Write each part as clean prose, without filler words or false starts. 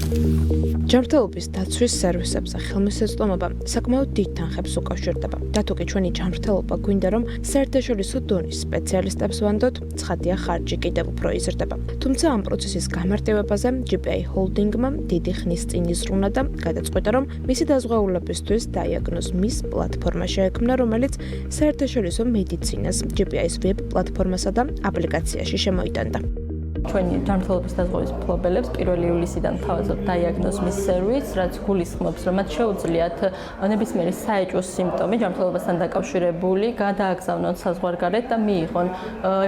ჯანმრთელობის დაცვის სერვისებზე ხელმისაწვდომობა საკმაოდ დიდ თანხებს უკავშირდება. და თუ კი ჩვენი ჯანმრთელობა გვინდა რომ საერთაშორისო დონის სპეციალისტებს ვანდოთ, ცხადია ხარჯი კიდევ უფრო იზრდება. თუმცა ამ პროცესის გამარტივებაზე GPI Holding-მა დიდი ხნის წინ იზრუნა და გადაწყვეტა რომ მისი დაზღვეულებისთვის დაიაგნოზ პლატფორმა შეექმნა, რომელიც საერთაშორისო მედიცინას GPI-ის ვებ პლატფორმასა და აპლიკაციაში შემოიტანდა. ჩვენი ჯანმრთელობის დაზღვევის მფლობელებს 1 ივლისიდან თავაზობ დაიაგნოზმის სერვისს, რაც გულისხმობს, რომ მათ შეუძლიათ ნებისმიერი საეჭვო სიმპტომი ჯანმრთელობასთან დაკავშირებული გადააგზავნონ საზღვარგარეთ და მიიღონ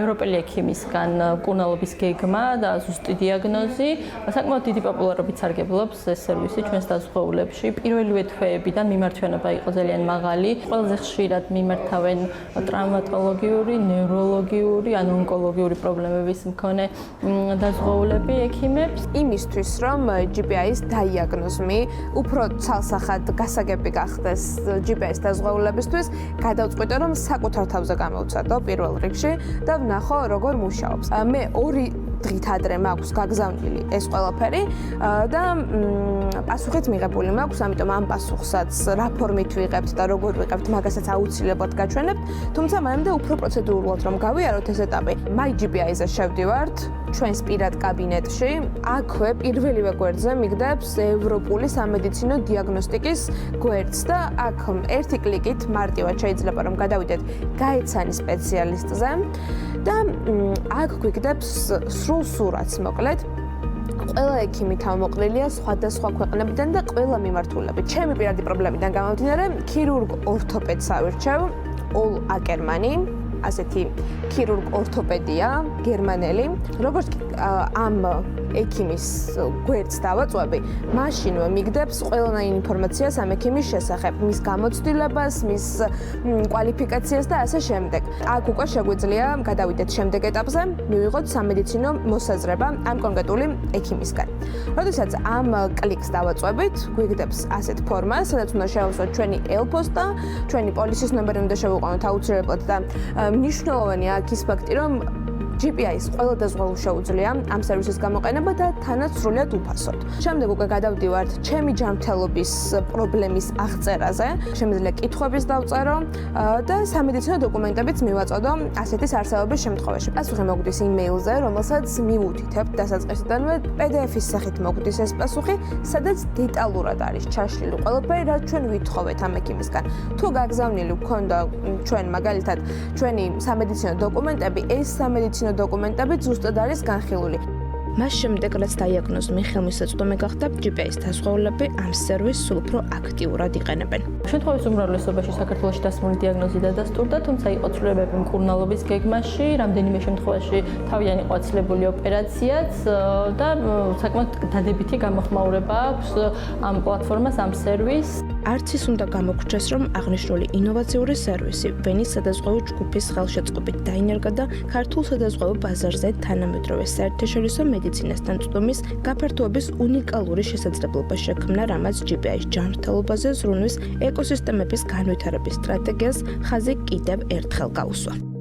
ევროპელი ექიმისგან მკურნალობის გეგმა და ზუსტი დიაგნოზი. საკმაოდ დიდი პოპულარობით სარგებლობს ეს სერვისი ჩვენს დაზღვეულებში. პირველივე თვეებიდან მიმართვიანობა იყო ძალიან მაღალი. ყველაზე ხშირად მიმართავენ ტრავმატოლოგიური, ნევროლოგიური, ან ონკოლოგიური პრობლემების მქონე დაზღვეულები ექიმებს. იმისთვის, რომ GPI-ის დაიაგნოზმი უფრო ცალსახად გასაგები გახდეს GPI-ის დაზღვეულებისთვის, გადავწყვიტე, რომ საკუთარ თავზე გამოვცადო პირველ რიგში და ვნახო, როგორ მუშაობს. მე 2 დღით ადრე მაქვს გაგზავნილი ეს ყველაფერი და პასუხიც მიღებული მაქვს, ამიტომ ამ პასუხსაც რა ფორმით ვიღებთ და როგორ ვიღებთ, მაგასაც აუცილებლად გაჩვენებთ. თუმცა მანამდე უფრო პროცედურულად რომ გავიაროთ ეს ეტაპი, MyGPI-ზე შევდივართ ჩვენს პირად კაბინეტში. აქვე პირველივე გვერდზე მიგდებს ევროპული სამედიცინო დიაგნოსტიკის გვერდს და აქ ერთი კლიკით მარტივად შეიძლება რომ გადავიდეთ გაეცანი სპეციალისტზე და აქ გვიგდებს სრულ სურათს, მოკლედ. ყველა ექიმი თავმოყრილია სხვადასხვა ქვეყნებიდან და ყველა მიმართულებით. ჩემი პირადი პრობლემიდან გამომდინარე, ქირურგ ორთოპედს ავირჩევ, ოლ აკერმანი, ასეთი ქირურგ ორთოპედია, გერმანელი. როგორც ამ ექიმის გვერდს დავაწვევი, მაშინვე მიგდებს ყველანაირ ინფორმაციას ამ ექიმის შესახებ, მის გამოცდილებას, მის კვალიფიკაციას და ასე შემდეგ. აქ უკვე შეგვიძლია გადავიდეთ შემდეგ ეტაპზე, მივიღოთ სამედიცინო მოსაზრება ამ კონკრეტული ექიმისგან. როდესაც ამ კლიკს დავაწვევით, გვიგდებს ასეთ ფორმას, სადაც უნდა შევავსოთ ჩვენი ელპოსტა, ჩვენი პოლისის ნომერი უნდა შევიყვანოთ აუცილებლად და მნიშვნელოვანია აქ ის ფაქტი, რომ GPI-ის ყველა დაზღვეულს შეუძლია ამ სერვისის გამოყენება და თანაც სრულიად უფასოდ. შემდეგ უკვე გადავდივართ ჩემი ჯანმრთელობის პრობლემის აღწერაზე, შემიძლია კითხვების დავწერო და სამედიცინო დოკუმენტებიც მივაწოდო ასეთის არსებობის შემთხვევაში. პასუხი მოგვდის იმეილზე, რომელსაც მივუთითებთ დასაწყისიდანვე, PDF-ის სახით მოგვდის ეს პასუხი, სადაც დეტალურად არის ჩაშლილი ყველაფერი, რაც ჩვენ ვითხოვეთ ამ ექიმისგან. თუ გაგზავნილი გქონდა ჩვენ მაგალითად ჩვენი სამედიცინო დოკუმენტები, ეს სამედიცინო დოკუმენტები ზუსტად არის განხილული. მას შემდეგ, რაც დაიაგნოზმი ხელმისაწვდომი გახდა, GPI-ის დაზღვეულები ამ სერვისს სულ უფრო აქტიურად იყენებენ. შემთხვევის უმრავლესობაში საქართველოში დასმული დიაგნოზი დადასტურდა, თუმცა იყო ცვლილებები მკურნალობის გეგმაში, რამდენიმე შემთხვევაში თავიანი იყო აცილებული ოპერაციაც და საკმაოდ დადებითი გამოხმაურება აქვს ამ პლატფორმას, ამ სერვისს. არც ის უნდა გამოგრჩეს, რომ აღნიშნული ინოვაციური სერვისი ვენის სადაზღვეო ჯგუფის ხელშეწყობით დაინერგა და ქართულ სადაზღვეო ბაზარზე თანამედროვე საერთაშორისო მედიცინასთან წვდომის გაფართოების უნიკალური შესაძლებლობა შექმნა, რამაც GPI-ის ჯანმრთელობაზე ზრუნვის ეკოსისტემების განვითარების სტრატეგიას ხაზი კიდევ ერთხელ გაუსვა.